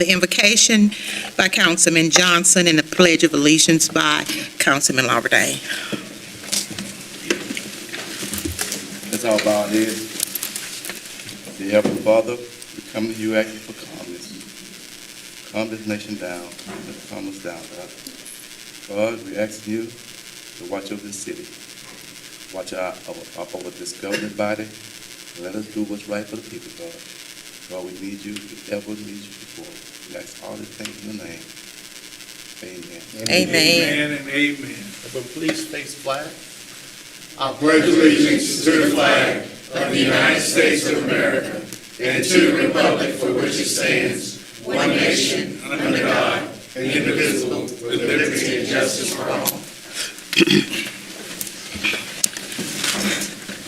The invocation by Councilman Johnson and the Pledge of Allegiance by Councilman Lawberdane. Let's all bow our heads. Dear Heavenly Father, we come to you asking for calmness. Calm this nation down. Let's calm us down, God. God, we ask you to watch over this city. Watch over this governing body. And let us do what's right for the people, God. God, we need you. We ever need you before. We ask all these things in your name. Amen. Amen. Amen and amen. But please face flag. I pledge allegiance to the flag of the United States of America and to the republic for which it stands, one nation, under God, indivisible, with liberty and justice for all.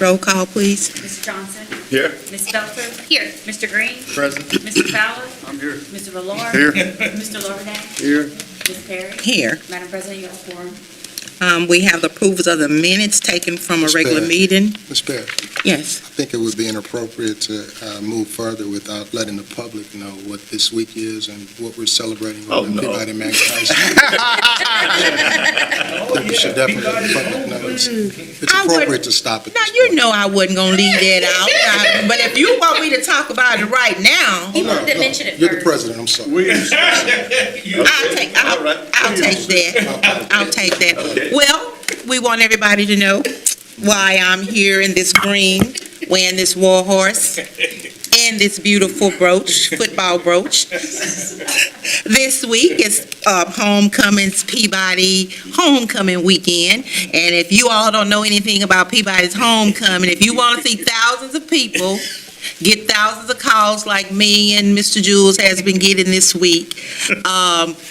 Roll call, please. Mr. Johnson? Here. Ms. Felter? Here. Mr. Green? Present. Mr. Fowler? I'm here. Mr. Valor? Here. Mr. Lawberdane? Here. Ms. Perry? Here. Madam President, you have a quorum. We have the approvals of the minutes taken from a Ms. regular Perry. meeting. Ms. Perry, Yes. I think it would be inappropriate to move further without letting the public know what this week is and what we're celebrating Oh, on no. Peabody Max High School. I think we should definitely let the public know. It's I would- appropriate to stop it. Now, you know I wasn't going to leave that out. But if you want me to talk about it right now, He wanted to mention it You're the first. president, I'm sorry. I'll take that. I'll take that. Well, we want everybody to know why I'm here in this green, wearing this war horse and this beautiful brooch, football brooch. This week is Homecoming's Peabody Homecoming Weekend. And if you all don't know anything about Peabody's Homecoming, if you want to see thousands of people get thousands of calls like me and Mr. Jules has been getting this week,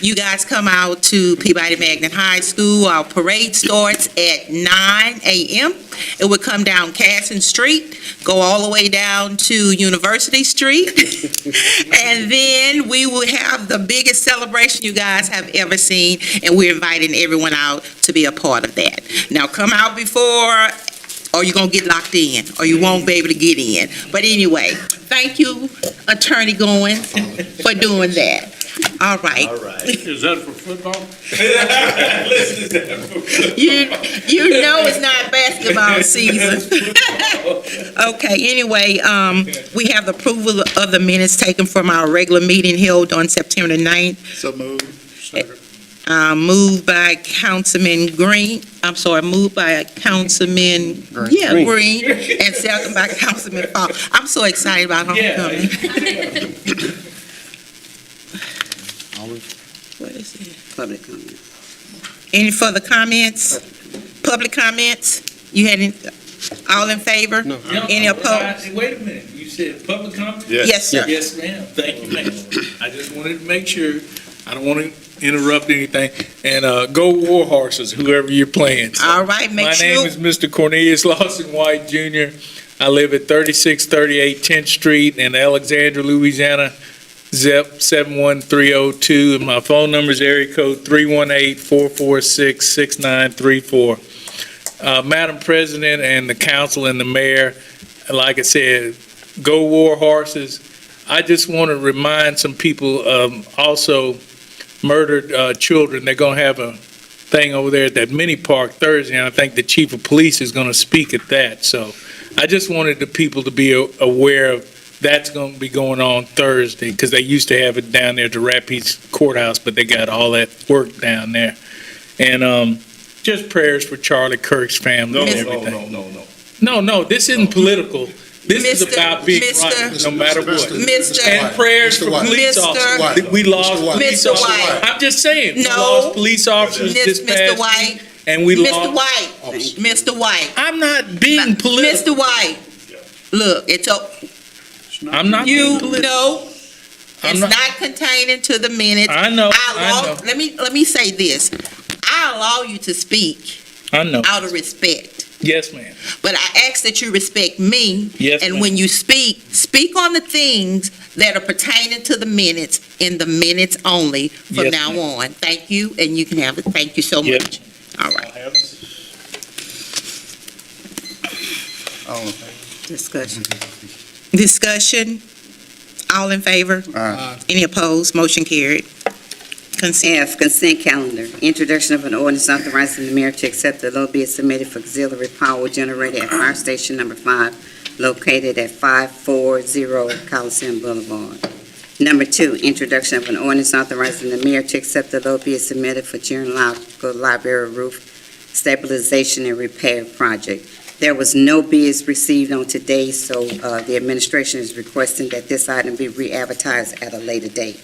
you guys come out to Peabody Magnet High School. Our parade starts at 9 a.m. It would come down Casson Street, go all the way down to University Street, and then we will have the biggest celebration you guys have ever seen, and we're inviting everyone out to be a part of that. Now, come out before, or you're going to get locked in, or you won't be able to get in. But anyway, thank you, Attorney Goins, for doing that. All right. Is that for football? You know it's not basketball season. Okay, anyway, we have the approval of the minutes taken from our regular meeting held on September 9th. So moved. Moved by Councilman Green, moved by Councilman, Green, and second by Councilman Fowler. I'm so excited about homecoming. What is it? Public comment. Any further comments? Public comments? You had any, all in favor? No. Any opposed? Wait a minute, you said public comment? Yes, sir. Yes, ma'am. Thank you, ma'am. I just wanted to make sure, I don't want to interrupt anything. And go War Horses, whoever you're playing. So, All right, make my sure. name is Mr. Cornelius Lawson White, Jr. I live at 3638 10th Street in Alexandria, Louisiana, ZEP 71302, and my phone number is area code 318-446-6934. Madam President and the council and the mayor, like I said, go War Horses. I just want to remind some people, also murdered children. They're going to have a thing over there at that mini park Thursday, and I think the chief of police is going to speak at that. So I just wanted the people to be aware of that's going to be going on Thursday, because they used to have it down there at the Rapides Courthouse, but they got all that work down there. And just prayers for Charlie Kirk's family and everything. No, this isn't political. This is Mr. about being Mr. right, no matter what. Mr. And prayers Mr. for White. police Mr. officers. White. We lost Mr. police Mr. officers. White. I'm just saying, we No. lost police officers this Mr. past White, week, and we Mr. lost. White, Mr. White. I'm not being political. Mr. White, look, I'm not being you political. know, I'm it's not- not containing to the minutes. I know. Let me say this. I allow you to speak I know. out of respect. Yes, ma'am. But I ask that you respect me. Yes, And ma'am. when you speak on the things that are pertaining to the minutes, in the minutes only from Yes, now ma'am. on. Thank you, and you can have it. Thank you so Yep. much. All right. All in Discussion. Discussion. All in favor? Any opposed? Motion carried. Consent. F, consent calendar. Introduction of an ordinance authorizing the mayor to accept the low bid submitted for auxiliary power generator at Fire Station Number 5, located at 540 Coliseum Boulevard. Number 2, introduction of an ordinance authorizing the mayor to accept the low bid submitted for genealogical library roof stabilization and repair project. There was no bids received on today, so the administration is requesting that this item be re-advertised at a later date.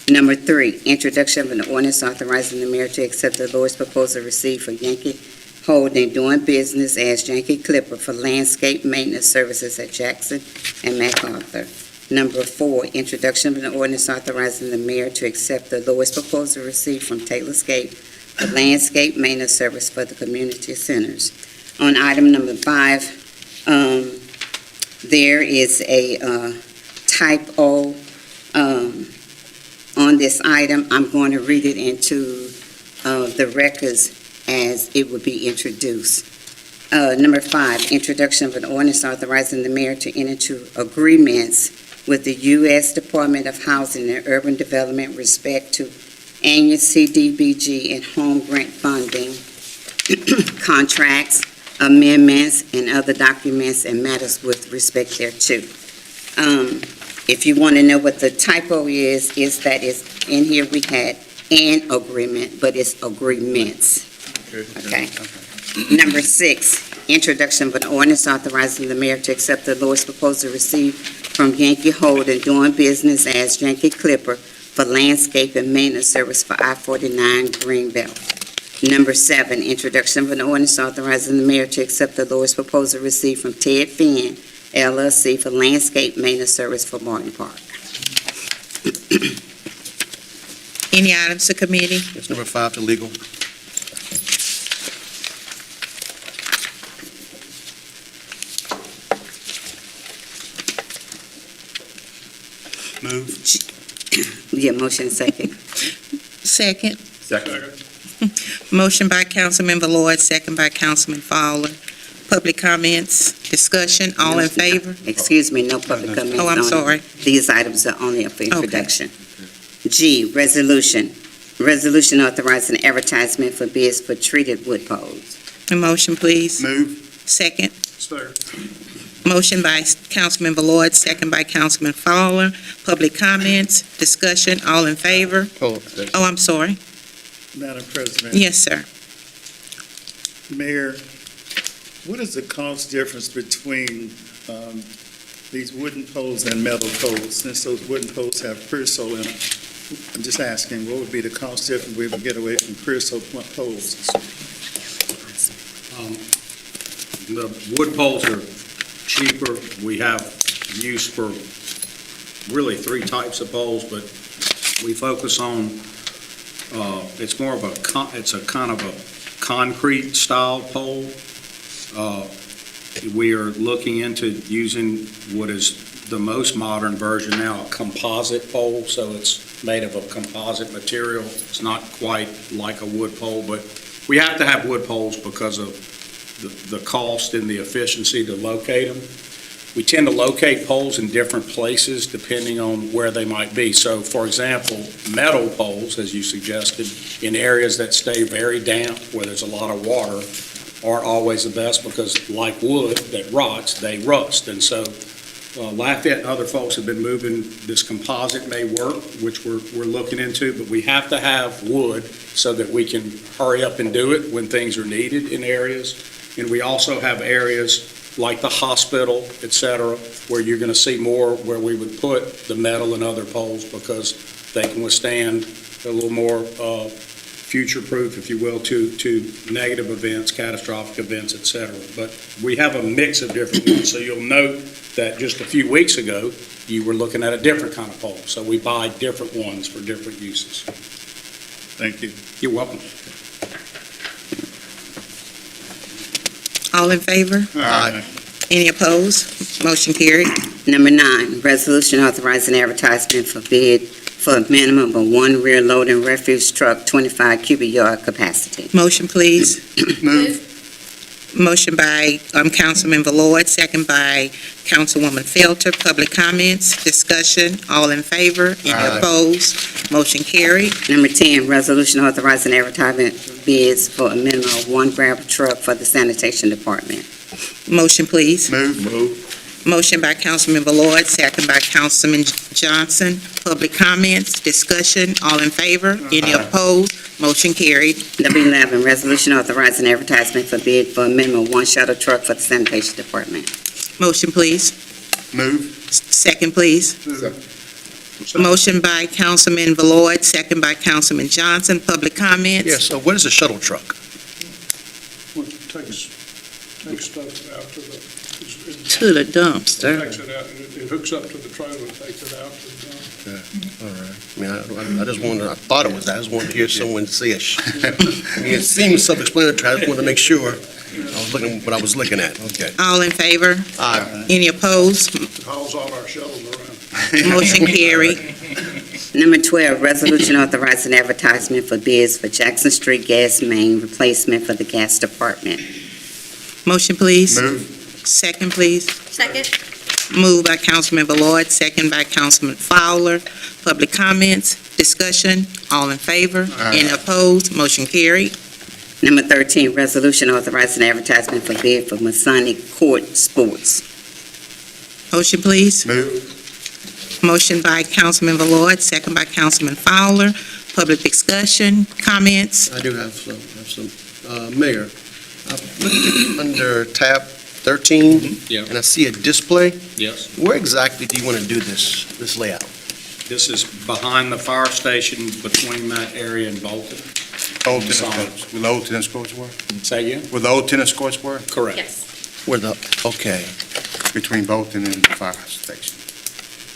Number 3, introduction of an ordinance authorizing the mayor to accept the lowest proposal received for Yankee Holding doing business as Yankee Clipper for landscape maintenance services at Jackson and MacArthur. Number 4, introduction of an ordinance authorizing the mayor to accept the lowest proposal received from Taylorscape for landscape maintenance service for the community centers. On item number 5, there is a typo on this item. I'm going to read it into the records as it would be introduced. Number 5, introduction of an ordinance authorizing the mayor to enter into agreements with the U.S. Department of Housing and Urban Development respect to annual CDBG and home grant funding, contracts, amendments, and other documents and matters with respect thereto. If you want to know what the typo is that it's in here, we had an agreement, but it's agreements. Okay. Number 6, introduction of an ordinance authorizing the mayor to accept the lowest proposal received from Yankee Holding doing business as Yankee Clipper for landscape and maintenance service for I-49 Greenbelt. Number 7, introduction of an ordinance authorizing the mayor to accept the lowest proposal received from Ted Finn LLC for landscape maintenance service for Martin Park. Any items to committee? That's number 5 to legal. Move. Yeah, motion second. Second. Second. Motion by Councilman Lloyd, second by Councilman Fowler. Public comments, discussion, all in favor? Excuse me, no public comments. Oh, I'm on- sorry. These items are only up for introduction. G, resolution. Resolution authorizing advertisement for bids for treated wood poles. A motion, please. Move. Second. Motion by Councilman Lloyd, second by Councilman Fowler. Public comments, discussion, all in favor? Oh, I'm sorry. Madam President. Yes, sir. Mayor, what is the cost difference between these wooden poles and metal poles? Since those wooden poles have creosote in them, I'm just asking, what would be the cost difference if we would get away from creosote poles? The wood poles are cheaper. We have use for really 3 types of poles, but we focus on, it's more of it's a kind of a concrete style pole. We are looking into using what is the most modern version now, a composite pole, so it's made of a composite material. It's not quite like a wood pole, but we have to have wood poles because of the cost and the efficiency to locate them. We tend to locate poles in different places depending on where they might be. So, for example, metal poles, as you suggested, in areas that stay very damp, where there's a lot of water, aren't always the best because, like wood that rots, they rust. And so Lafayette and other folks have been moving, this composite may work, which we're looking into, but we have to have wood so that we can hurry up and do it when things are needed in areas. And we also have areas like the hospital, et cetera, where you're going to see more where we would put the metal and other poles because they can withstand a little more future-proof, if you will, to negative events, catastrophic events, et cetera. But we have a mix of different ones. So you'll note that just a few weeks ago, you were looking at a different kind of pole. So we buy different ones for different uses. Thank you. You're welcome. All in favor? Aye. Any opposed? Motion carried. Number 9, resolution authorizing advertisement for bid for a minimum of 1 rear loading refuse truck, 25 cubic yard capacity. Motion, please. Move. Motion by Councilman Valord, second by Councilwoman Felter. Public comments, discussion, all in favor? Any opposed? Motion carried. Number 10, resolution authorizing advertisement bids for a minimum of one gravel truck for the sanitation department. Motion, please. Move. Motion by Councilman Valord, second by Councilman Johnson. Public comments, discussion, all in favor? Any opposed? Motion carried. Number 11, resolution authorizing advertisement for bid for a minimum of one shuttle truck for the sanitation department. Motion, please. Move. Second, please. Motion by Councilman Valord, second by Councilman Johnson. Public comments? Yeah, so what is a shuttle truck? Takes stuff out to the, To the dumpster. takes it out, it hooks up to the trailer and takes it out to the dump. All right. I mean, I just wanted, I thought it was that. I just wanted to hear someone say it. I mean, it seems self-explanatory. I just wanted to make sure I was looking what I was looking at. Okay. All in favor? Aye. Any opposed? Hauls all our shuttles around. Motion carried. Number 12, resolution authorizing advertisement for bids for Jackson Street gas main replacement for the gas department. Motion, please. Move. Second, please. Second. Moved by Councilman Valord, second by Councilman Fowler. Public comments, discussion, all in favor? Any opposed? Motion carried. Number 13, resolution authorizing advertisement for bid for Masonic Court Sports. Motion, please. Move. Motion by Councilman Valord, second by Councilman Fowler. Public discussion, comments. I do have some. Mayor, I've looked under tab 13, Yeah. and I see a display. Yes. Where exactly do you want to do this layout? This is behind the fire station between that area and Bolton. Old tennis courts. Where the old tennis courts were? Say again? Where the old tennis courts were? Correct. Yes. Okay. Between Bolton and the fire station.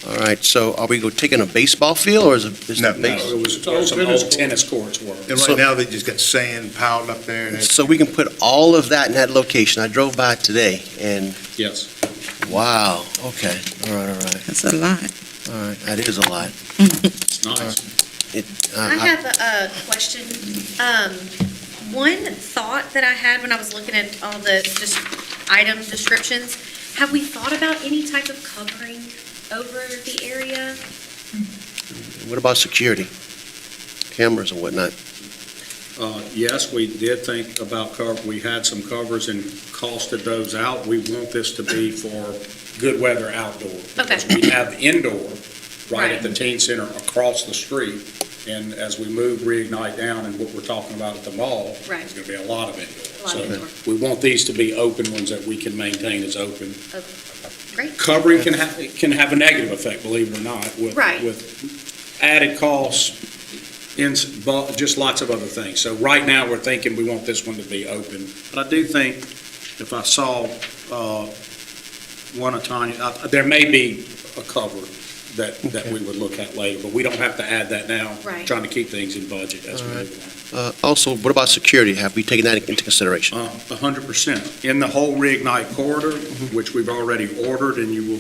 All right, so are we taking a baseball field, or is it No, No, it was where some old tennis courts were. And So- right now, they just got sand piled up there and So we can put all of that in that location? I drove by today, and Yes. wow, okay, all right, That's a lot. all right, that is a lot. It's nice. I have a question. One thought that I had when I was looking at all the just item descriptions, have we thought about any type of covering over the area? What about security? Cameras and whatnot? Yes, we did think about we had some covers and costed those out. We want this to be for good weather outdoor. Okay. Because we have indoor right at Right. the teen center across the street. And as we move Reignite down and what we're talking about at the mall, Right. there's going to be a lot of indoor. A lot of So indoor. we want these to be open ones that we can maintain as open. Great. Covering can have a negative effect, believe it or not, Right. with added costs, just lots of other things. So right now, we're thinking we want this one to be open. But I do think, if I saw one of Tanya, there may be a cover that we would look at later, but we don't have to add that now. Right. Trying to keep things in budget as we All right. move along. Also, what about security? Have we taken that into consideration? 100%. In the whole Reignite corridor, which we've already ordered, and you will,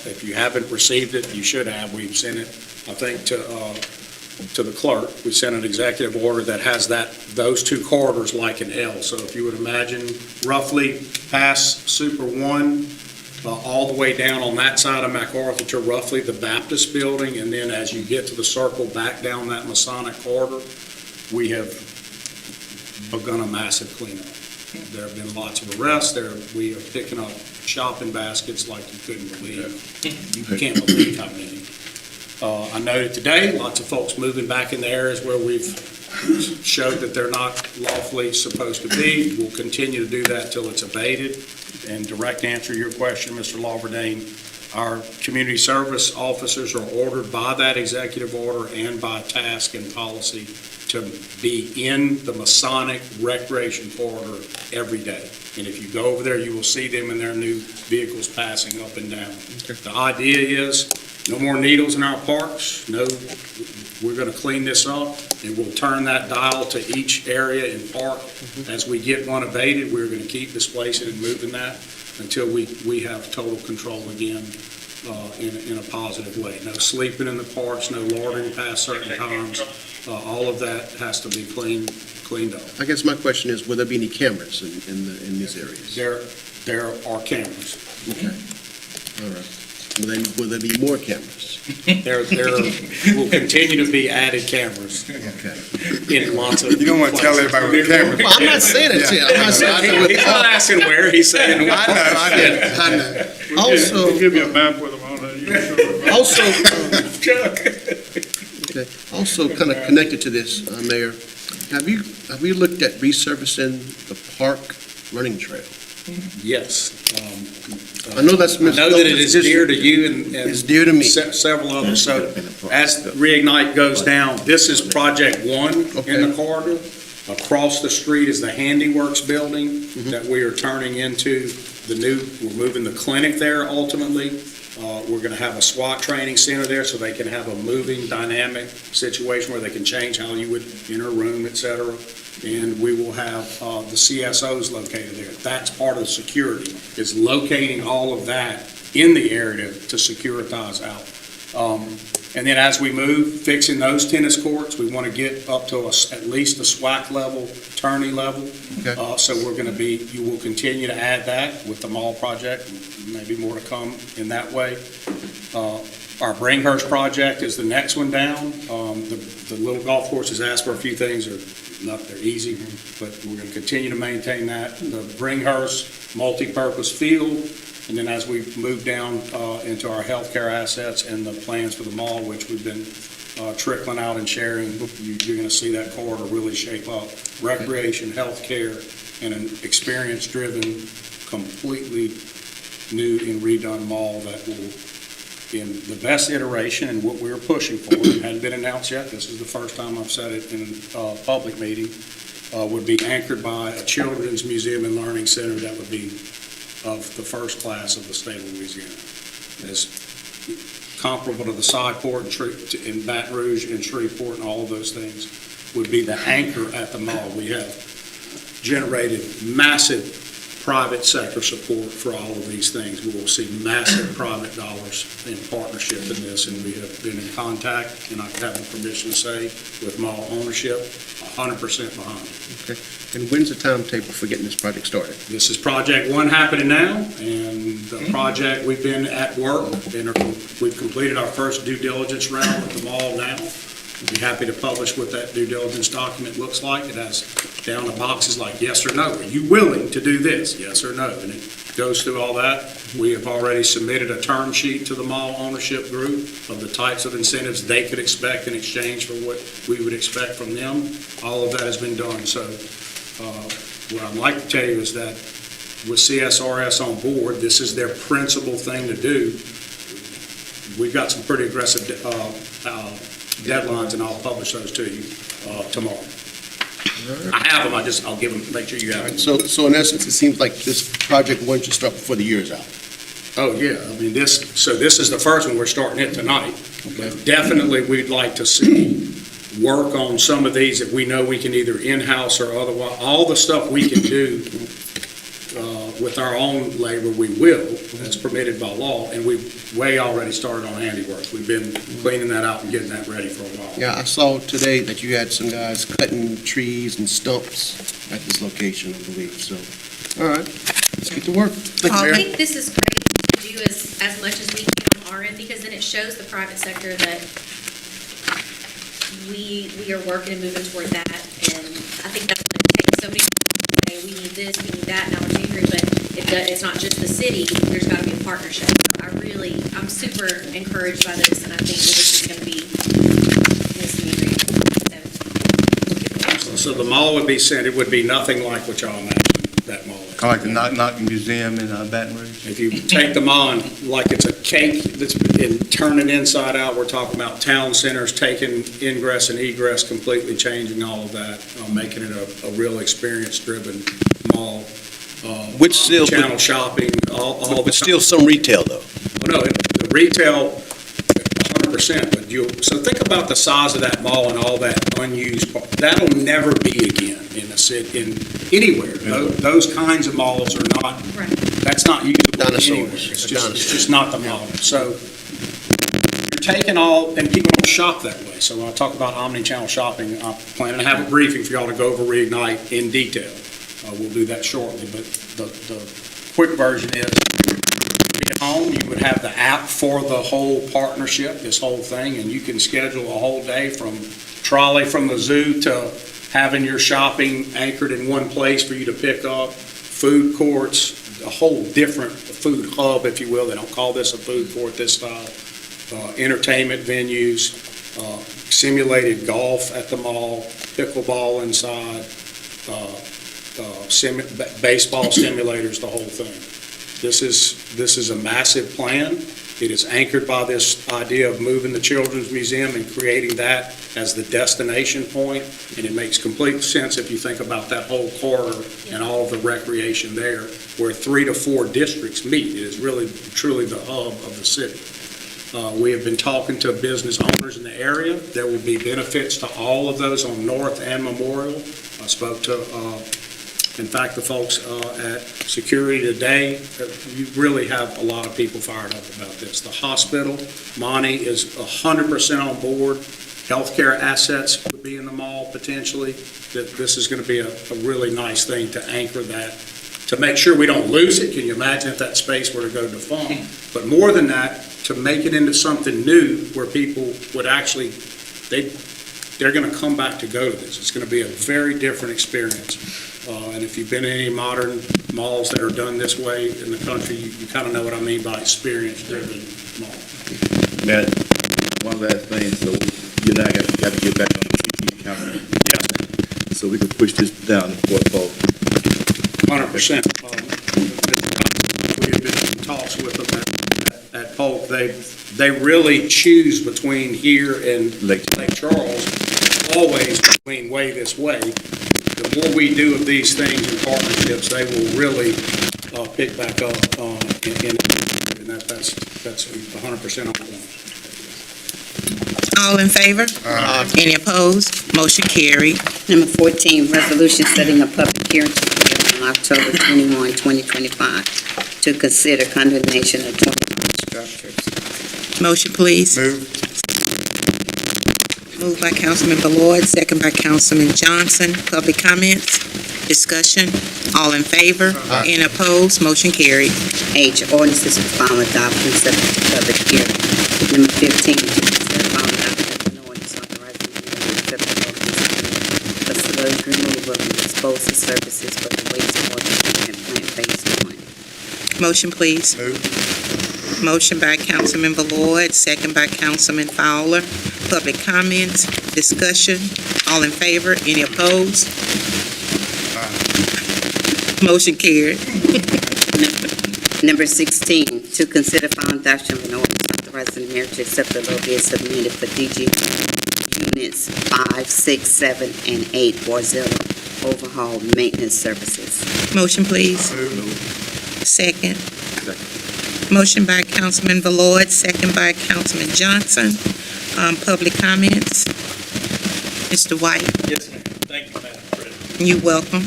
if you haven't received it, you should have. We've sent it, I think, to the clerk. We sent an executive order that has those two corridors like an L. So if you would imagine roughly past Super 1, all the way down on that side of MacArthur to roughly the Baptist building, and then as you get to the circle back down that Masonic corridor, we have begun a massive cleanup. There have been lots of arrests. We are picking up shopping baskets like you couldn't believe. You can't believe how many. I noted today, lots of folks moving back in the areas where we've showed that they're not lawfully supposed to be. We'll continue to do that until it's abated. And direct answer to your question, Mr. Lawverdane, our community service officers are ordered by that executive order and by task and policy to be in the Masonic recreation corridor every day. And if you go over there, you will see them in their new vehicles passing up and down. The idea is no more needles in our parks. We're going to clean this up, and we'll turn that dial to each area and park. As we get one abated, we're going to keep displacing and moving that until we have total control again in a positive way. No sleeping in the parks, no loitering past certain times. All of that has to be cleaned up. I guess my question is, will there be any cameras in these areas? There are cameras. Okay. All right. Will there be more cameras? There will continue to be added cameras Okay. in lots of. You don't want to tell everybody with the camera. Well, I'm not saying it, Tim. I'm not saying He's not asking where, he's saying. I know. Also, We'll give you a map with them on it. You can show them. also, Chuck. okay, also kind of connected to this, Mayor, have you looked at resurfacing the park running trail? Yes. I know that's. I know that it is dear to you and It's dear to me. several others. So as Reignite goes down, this is project one in the corridor. Across the street is the Handiworks building that we are turning into we're moving the clinic there ultimately. We're going to have a SWAT training center there so they can have a moving, dynamic situation where they can change how you would enter a room, et cetera. And we will have the CSOs located there. That's part of the security, is locating all of that in the area to securitize out. And then as we move, fixing those tennis courts, we want to get up to at least a SWAC level, tourney level. Okay. So you will continue to add that with the mall project, maybe more to come in that way. Our Bringhurst project is the next one down. The little golf course has asked for a few things, they're easy, but we're going to continue to maintain that. The Bringhurst multi-purpose field, and then as we move down into our healthcare assets and the plans for the mall, which we've been trickling out and sharing, you're going to see that corridor really shape up. Recreation, healthcare, and an experience-driven, completely new and redone mall that will, in the best iteration and what we're pushing for, it hadn't been announced yet, this is the first time I've said it in a public meeting, would be anchored by a children's museum and learning center that would be of the first class of the state of Louisiana. It's comparable to the Sideport in Baton Rouge and Shreveport and all of those things would be the anchor at the mall. We have generated massive private sector support for all of these things. We will see massive private dollars in partnership in this, and we have been in contact, and I have the permission to say, with mall ownership, 100% behind it. Okay. And when's the timetable for getting this project started? This is project one happening now, and the project, we've been at work, and we've completed our first due diligence round with the mall now. We'll be happy to publish what that due diligence document looks like. It has down the boxes like yes or no. Are you willing to do this? Yes or no. And it goes through all that. We have already submitted a term sheet to the mall ownership group of the types of incentives they could expect in exchange for what we would expect from them. All of that has been done. So what I'd like to tell you is that with CSRS on board, this is their principal thing to do. We've got some pretty aggressive deadlines, and I'll publish those to you tomorrow. I have them, I'll give them, make sure you have them. So in essence, it seems like this project one should start before the year is out. Oh, yeah, I mean, this is the first one, we're starting it tonight. But definitely, we'd like to see work on some of these that we know we can either in-house or otherwise, all the stuff we can do with our own labor, we will, that's permitted by law, and we've already started on handiwork. We've been cleaning that out and getting that ready for a while. Yeah, I saw today that you had some guys cutting trees and stumps at this location, I believe, so, all right, let's get to work. Thank you, I Mayor. think this is great to do as much as we can on our end, because then it shows the private sector that we are working and moving toward that, and I think that's going to take so many, okay, we need this, we need that, now we're angry, but it's not just the city, there's got to be a partnership. I'm super encouraged by this, and I think that this is going to be, So the mall would be sent, it would be nothing like what y'all imagined that mall is. I like the Knock Museum in Baton Rouge. If you take them on like it's a cake that's been turning inside out, we're talking about town centers, taking ingress and egress, completely changing all of that, making it a real experience-driven mall. Which still, Channel shopping, all but still some retail though. No, the retail, 100%, but so think about the size of that mall and all that unused part. That'll never be again in a city, anywhere. Those kinds of malls are not right. That's not usable Dinosaurs. anywhere. It's just not the model. So you're taking all, and people don't shop that way. So when I talk about omni-channel shopping, I'm planning to have a briefing for y'all to go over Reignite in detail. We'll do that shortly, but the quick version is, at home, you would have the app for the whole partnership, this whole thing, and you can schedule a whole day from trolley from the zoo to having your shopping anchored in one place for you to pick up, food courts, a whole different food hub, if you will. They don't call this a food court, this style. Entertainment venues, simulated golf at the mall, pickleball inside, baseball simulators, the whole thing. This is a massive plan. It is anchored by this idea of moving the Children's Museum and creating that as the destination point, and it makes complete sense if you think about that whole corridor and all of the recreation there, where 3 to 4 districts meet. It is really, truly the hub of the city. We have been talking to business owners in the area. There will be benefits to all of those on North and Memorial. I spoke to in fact, the folks at security today, you really have a lot of people fired up about this. The hospital, Monty is 100% on board. Healthcare assets would be in the mall potentially. This is going to be a really nice thing to anchor that, to make sure we don't lose it. Can you imagine if that space were to go defunct? But more than that, to make it into something new where people would actually, they're going to come back to go to this. It's going to be a very different experience. And if you've been in any modern malls that are done this way in the country, you kind of know what I mean by experience-driven mall. Matt, one last thing, so you and I got to get back on the CT council. Yes. So we can push this down the portfolio. 100%. We've been in talks with them at Polk. They really choose between here and Lake Charles, always between way this way. The more we do of these things and partnerships, they will really pick back up, and that's 100% on point. All in favor? Any opposed? Motion carried. Number 14, resolution setting a public hearing to be held on October 21, 2025, to consider condemnation of 21 structures. Motion, please. Moved by Councilman Ballard, second by Councilman Johnson. Public comments, discussion, all in favor? Any opposed? Motion carried. H, ordinances for final adoption, subject to public hearing. Number 15, to consider final adoption of an ordinance authorizing the mayor to accept the local for sludge removal and disposal services for the wastewater treatment plant phase 1. Motion, please. Motion by Councilman Ballard, second by Councilman Fowler. Public comments, discussion, all in favor? Any opposed? Motion carried. Number 16, to consider final adoption of an ordinance authorizing the mayor to accept the low bid submitted for DG units 5, 6, 7, and 8 for overhaul maintenance services. Motion, please. Second. Motion by Councilman Ballard, second by Councilman Johnson. Public comments. Mr. White, Yes, ma'am. Thank you, Madam President. you're welcome.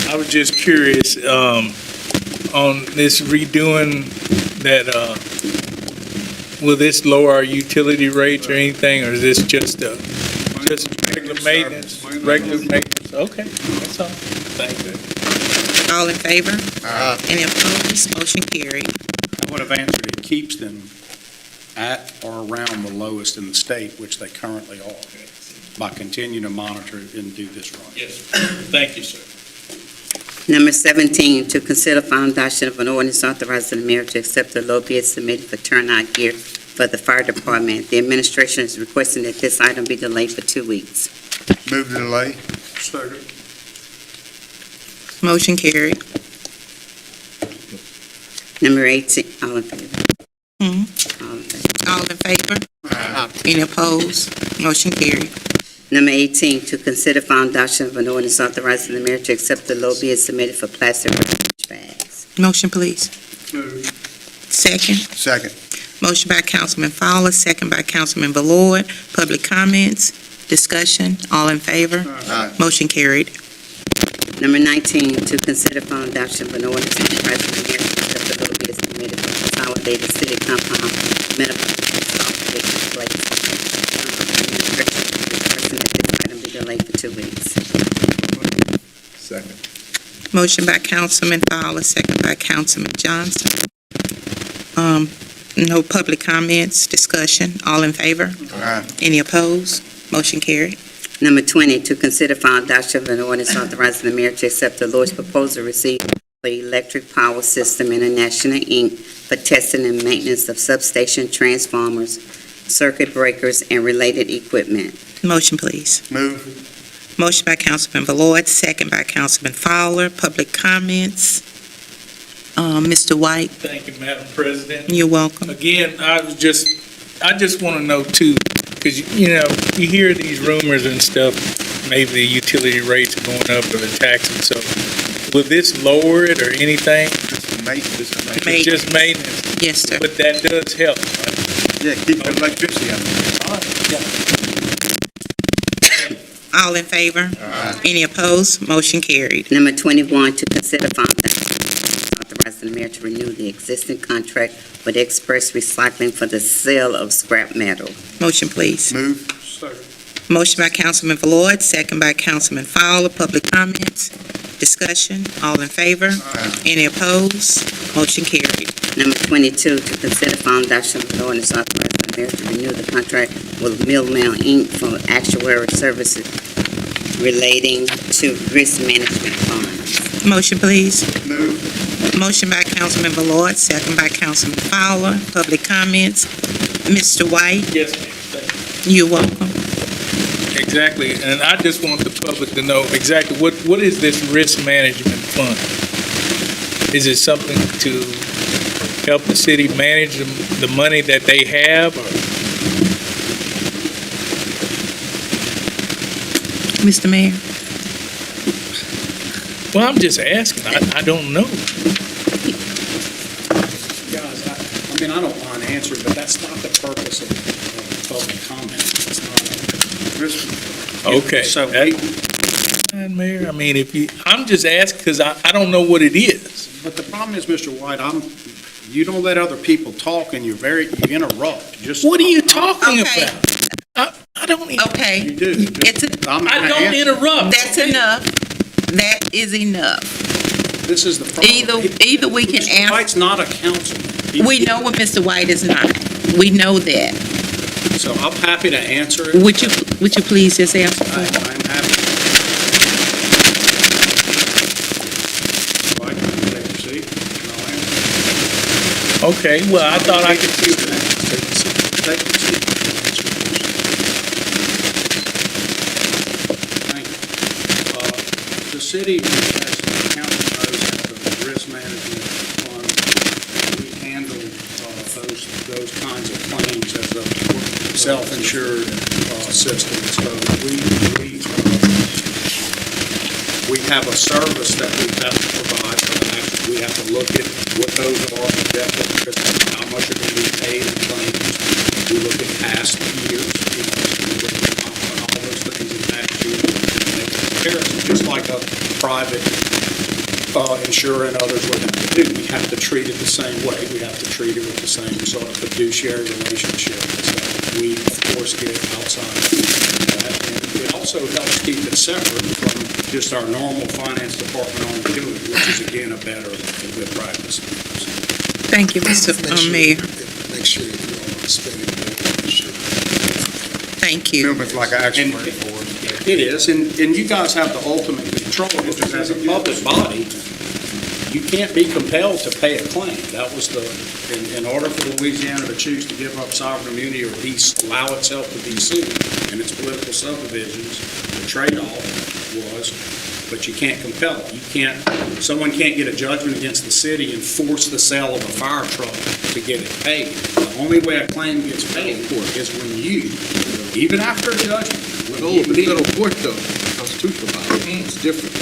I was just curious, on this redoing that, will this lower our utility rates or anything, or is this just regular maintenance? Regular maintenance, okay, that's all. Thank you. All in favor? Any opposed? Motion carried. I would have answered, it keeps them at or around the lowest in the state, which they currently are, by continuing to monitor and do this right. Yes, thank you, sir. Number 17, to consider final adoption of an ordinance authorizing the mayor to accept the low bid submitted for turnout gear for the fire department. The administration is requesting that this item be delayed for 2 weeks. Move to delay. Motion carried. Number 18, all in favor? Mhm. All in favor. All in favor? Any opposed? Motion carried. Number 18, to consider final adoption of an ordinance authorizing the mayor to accept the low bid submitted for plastic garbage bags. Motion, please. Second. Second. Motion by Councilman Fowler, second by Councilman Ballard. Public comments, discussion, all in favor? Motion carried. Number 19, to consider final adoption of an ordinance authorizing the mayor to accept the low bid submitted for consolidated city compound medical consolidation place. Requesting that this item be delayed for 2 weeks. Second. Motion by Councilman Fowler, second by Councilman Johnson. No public comments, discussion. All in favor? Aye. Any opposed? Motion carried. Number 20, to consider final adoption of an ordinance authorizing the mayor to accept the lowest proposal received for Electric Power System International, Inc. for testing and maintenance of substation transformers, circuit breakers, and related equipment. Motion, please. Move. Motion by Councilman Ballard, second by Councilman Fowler. Public comments. Mr. White, Thank you, Madam President. you're welcome. Again, I just want to know too, because, you know, you hear these rumors and stuff, maybe the utility rates are going up or the taxes, so will this lower it or anything? It's just maintenance, Yes, sir. but that does help, right? Yeah, keep the electricity on. All in favor? Any opposed? Motion carried. Number 21, to consider final adoption authorizing the mayor to renew the existing contract with Express Recycling for the sale of scrap metal. Motion, please. Move. Motion by Councilman Ballard, second by Councilman Fowler. Public comments, discussion. All in favor? Any opposed? Motion carried. Number 22, to consider final adoption of an ordinance authorizing the mayor to renew the contract with Millmail, Inc. for actuarial services relating to risk management funds. Motion, please. Move. Motion by Councilman Ballard, second by Councilman Fowler. Public comments. Mr. White, Yes, ma'am. Thank you. you're welcome. Exactly, and I just want the public to know exactly what is this risk management fund? Is it something to help the city manage the money that they have, or? Mr. Mayor? Well, I'm just asking, I don't know. Guys, I mean, I don't mind answering, but that's not the purpose of public comment. It's not. Okay. So Mayor, I mean, I'm just asking because I don't know what it is. But the problem is, Mr. White, you don't let other people talk and you interrupt. What are you talking Okay. about? I don't even. Okay. You do. I don't interrupt. That's enough. That is enough. This is the problem. Either we can Mr. answer. White's not a councilman. We know what Mr. White is not. We know that. So I'm happy to answer it. Would you please just answer? I'm happy. Mike, take your seat, and I'll answer. Okay, well, I thought I could see Take your seat. Thank you. The city, as the council knows, has a risk management fund. We handle those kinds of claims as a self-insured system. So we have a service that we have to provide. So actually, we have to look at what those are, how much are going to be paid in claims. We look at past years, we look at all those things in past years. Make a comparison, just like a private insurer and others would have to do. We have to treat it the same way. We have to treat it with the same sort of fiduciary relationship. So we, of course, get outside of that. And it also helps keep it separate from just our normal finance department on doing, which is, again, a better and good practice. Thank you, Mr. Mayor. Make sure if you don't want to spend it, sure. Thank you. Like an action And it is, and you guys have the ultimate control, because as a public body, you can't be compelled to pay a claim. That was in order for Louisiana to choose to give up sovereign immunity or allow itself to be sued in its political subdivisions, the trade-off was, but you can't compel it. Someone can't get a judgment against the city and force the sale of a fire truck to get it paid. The only way a claim gets paid is when you, even after a judgment, Federal court, though, constitutional violation, it's different.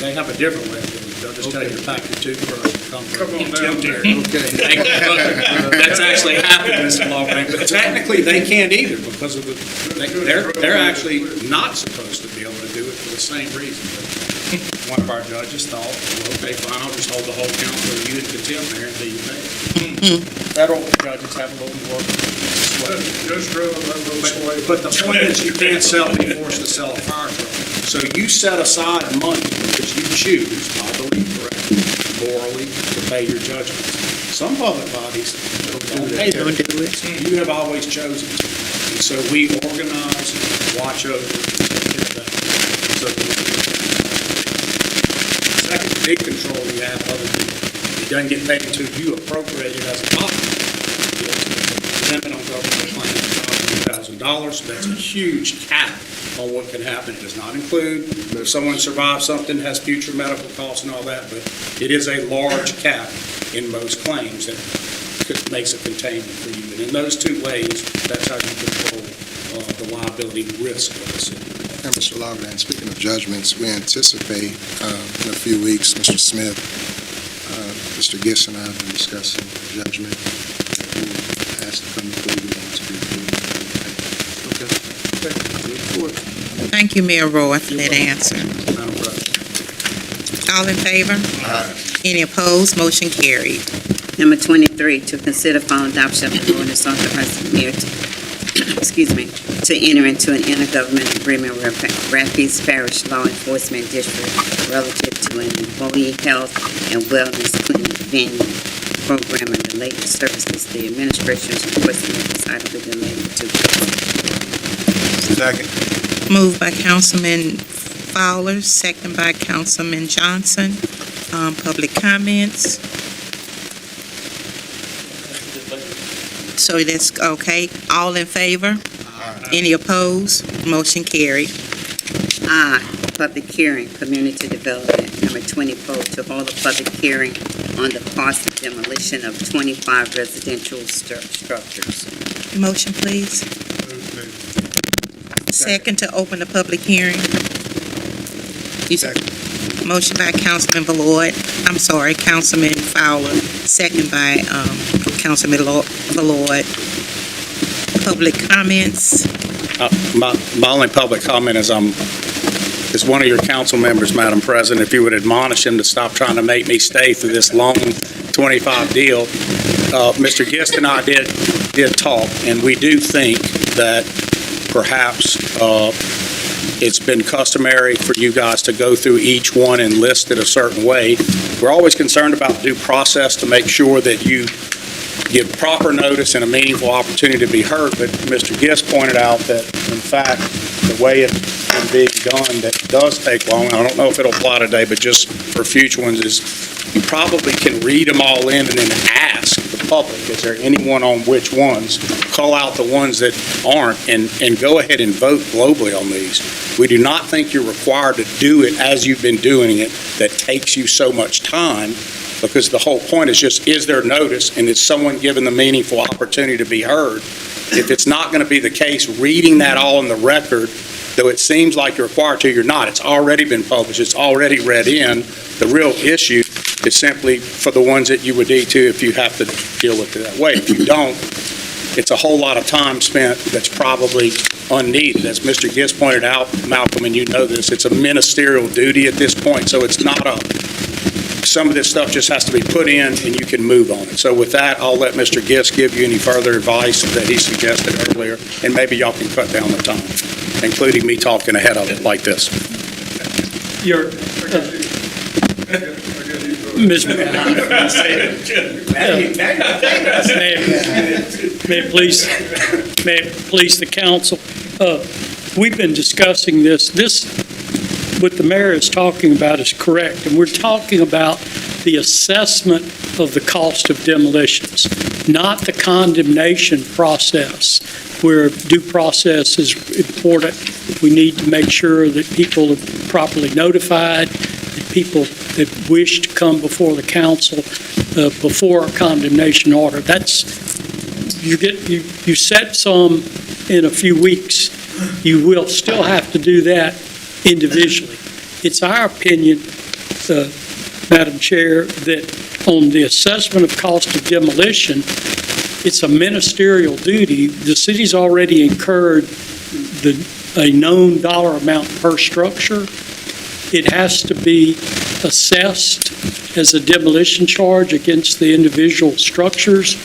they have a different way of doing it. They'll just tell you to pack your toothbrush and come for contempt. Okay. That's actually happened, Mr. Lawbank, but technically they can't either because of they're actually not supposed to be able to do it for the same reason. But one of our judges thought, well, okay, fine, I'll just hold the whole council of you in contempt, Mayor, until you pay. Federal judges have a little more sway. Just driven that little sway. But the point is, you can't be forced to sell a fire truck. So you set aside money because you choose, I believe correctly, morally, to pay your judgments. Some public bodies don't pay their judgments. You have always chosen to. And so we organize, watch over, take care of that. So the second big control we have, other than it doesn't get paid until you appropriate it as a topic, is limit on government claims of $2,000. That's a huge cap on what can happen. It does not include if someone survives something, has future medical costs and all that, but it is a large cap in most claims that makes a containment for you. And in those two ways, that's how you control the liability risk of the city. And Mr. Loveland, speaking of judgments, we anticipate in a few weeks, Mr. Smith, Mr. Giss and I have been discussing judgment that we asked to come before you want to be approved. Thank you, Mayor Roy, for that answer. Madam President. All in favor? Any opposed? Motion carried. Number 23, to consider final adoption of an ordinance authorizing the mayor to enter into an intergovernmental agreement with Rapides Parish Law Enforcement District relative to an employee health and wellness clinic venue program and related services. The administration is requesting that this item be delayed to. Second. Moved by Councilman Fowler, second by Councilman Johnson. Public comments. So that's okay. All in favor? Any opposed? Motion carried. I, public hearing, community development. Number 24, to hold a public hearing on the cost of demolition of 25 residential structures. Motion, please. Second to open the public hearing. Motion by Councilman Councilman Fowler, second by Councilman Valord. Public comments. My only public comment is one of your council members, Madam President, if you would admonish him to stop trying to make me stay through this long 25 deal. Mr. Gist and I did talk, and we do think that perhaps it's been customary for you guys to go through each one and list it a certain way. We're always concerned about due process to make sure that you give proper notice and a meaningful opportunity to be heard, but Mr. Gist pointed out that, in fact, the way it's been being done that does take long, I don't know if it'll apply today, but just for future ones, is you probably can read them all in and then ask the public, is there anyone on which ones? Call out the ones that aren't and go ahead and vote globally on these. We do not think you're required to do it as you've been doing it that takes you so much time, because the whole point is just, is there notice and is someone given the meaningful opportunity to be heard? If it's not going to be the case, reading that all in the record, though it seems like you're required to, you're not. It's already been published. It's already read in. The real issue is simply for the ones that you would need to if you have to deal with it that way. If you don't, it's a whole lot of time spent that's probably unneeded. As Mr. Gist pointed out, Malcolm, and you know this, it's a ministerial duty at this point, so it's not some of this stuff just has to be put in and you can move on it. So with that, I'll let Mr. Gist give you any further advice that he suggested earlier, and maybe y'all can cut down the time, including me talking ahead of it like this. May it please the council. We've been discussing this. What the mayor is talking about is correct, and we're talking about the assessment of the cost of demolitions, not the condemnation process, where due process is important. We need to make sure that people are properly notified, that people that wish to come before the council before a condemnation order. You set some in a few weeks. You will still have to do that individually. It's our opinion, Madam Chair, that on the assessment of cost of demolition, it's a ministerial duty. The city's already incurred the a known dollar amount per structure. It has to be assessed as a demolition charge against the individual structures,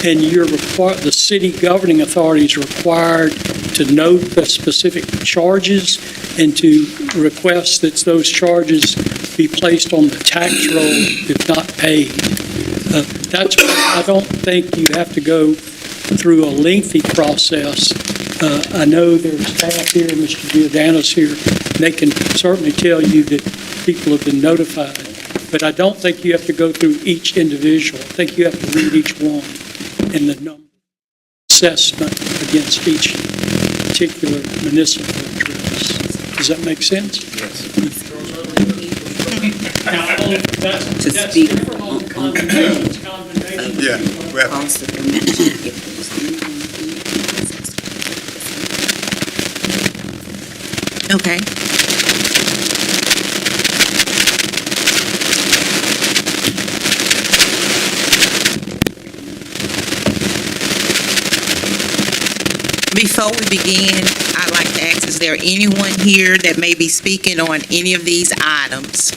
and the city governing authority is required to note the specific charges and to request that those charges be placed on the tax roll if not paid. That's why I don't think you have to go through a lengthy process. I know there's staff here, Mr. Giordano's here, and they can certainly tell you that people have been notified. But I don't think you have to go through each individual. I think you have to read each one and the number assessment against each particular municipal address. Does that make sense? To speak different on condemnations. Condemnation. Yeah. cost of demolition if there was anything. Okay. Before we begin, I'd like to ask, is there anyone here that may be speaking on any of these items?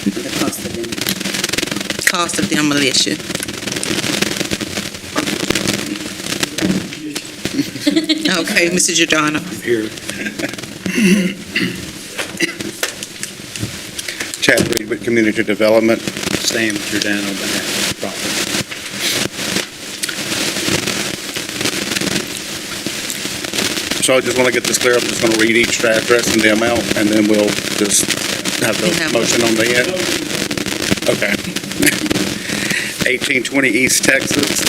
The cost of demolition. Cost of demolition. Okay, Mr. Giordano. Here. Chad Reed with Community Development. Sam Giordano, on behalf of the property. So I just want to get this clear. I'm just going to read each address and the amount, and then we'll just have the motion on the end. Okay. 1820 East Texas,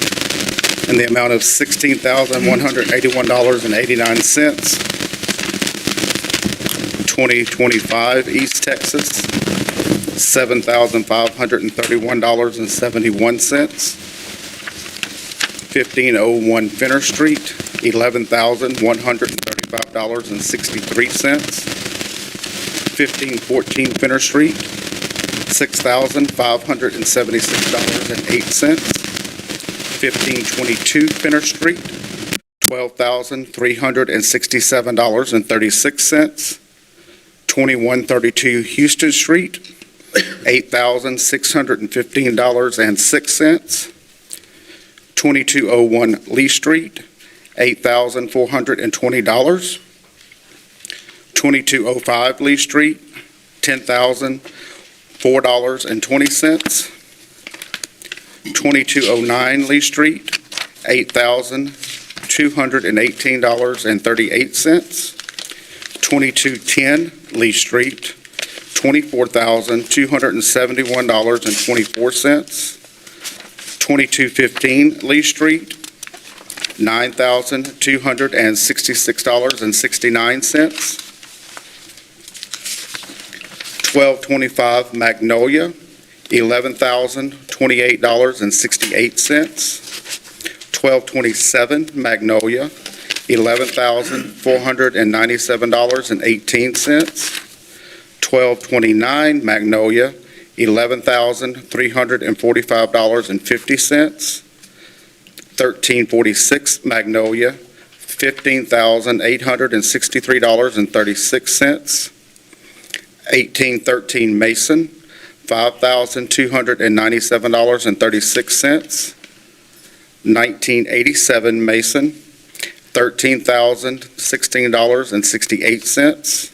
in the amount of $16,181.89. 2025 East Texas, $7,531.71. 1501 Fenner Street, $11,135.63. 1514 Fenner Street, $6,576.08. 1522 Fenner Street, $12,367.36. 2132 Houston Street, $8,615.06. 2201 Lee Street, $8,420. 2205 Lee Street, $10,004.20. 2209 Lee Street, $8,218.38. 2210 Lee Street, $24,271.24. 2215 Lee Street, $9,266.69. 1225 Magnolia, $11,028.68. 1227 Magnolia, $11,497.18. 1229 Magnolia, $11,345.50. 1346 Magnolia, $15,863.36. 1813 Mason, $5,297.36. 1987 Mason, $13,016.68.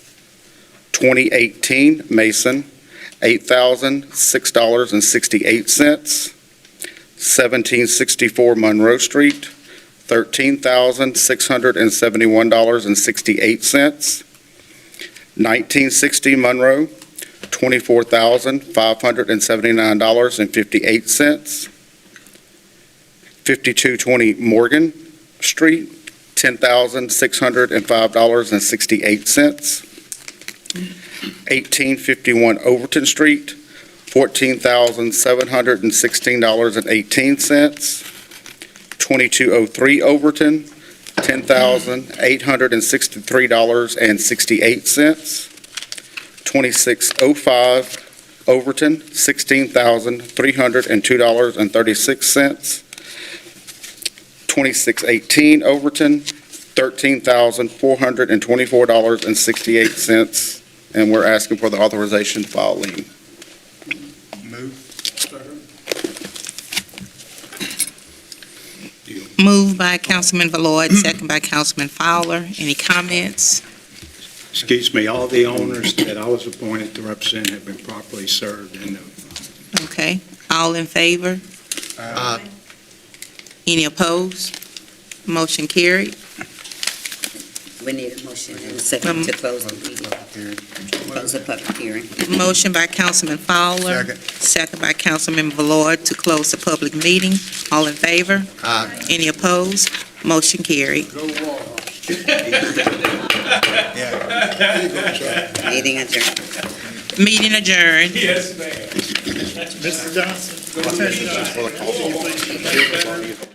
2018 Mason, $8,006.68. 1764 Monroe Street, $13,671.68. 1960 Monroe, $24,579.58. 5220 Morgan Street, $10,605.68. 1851 Overton Street, $14,716.18. 2203 Overton, $10,863.68. 2605 Overton, $16,302.36. 2618 Overton, $13,424.68, and we're asking for the authorization to file lien. Moved by Councilman Valord, second by Councilman Fowler. Any comments? Excuse me, all the owners that I was appointed to represent have been properly served and Okay. All in favor? Any opposed? Motion carried. We need a motion and a second to close the meeting. Close the public hearing. Motion by Councilman Fowler. Second by Councilman Valord to close the public meeting. All in favor? Any opposed? Motion carried. Meeting adjourned. Meeting adjourned. Yes, ma'am. Mr. Johnson? Well,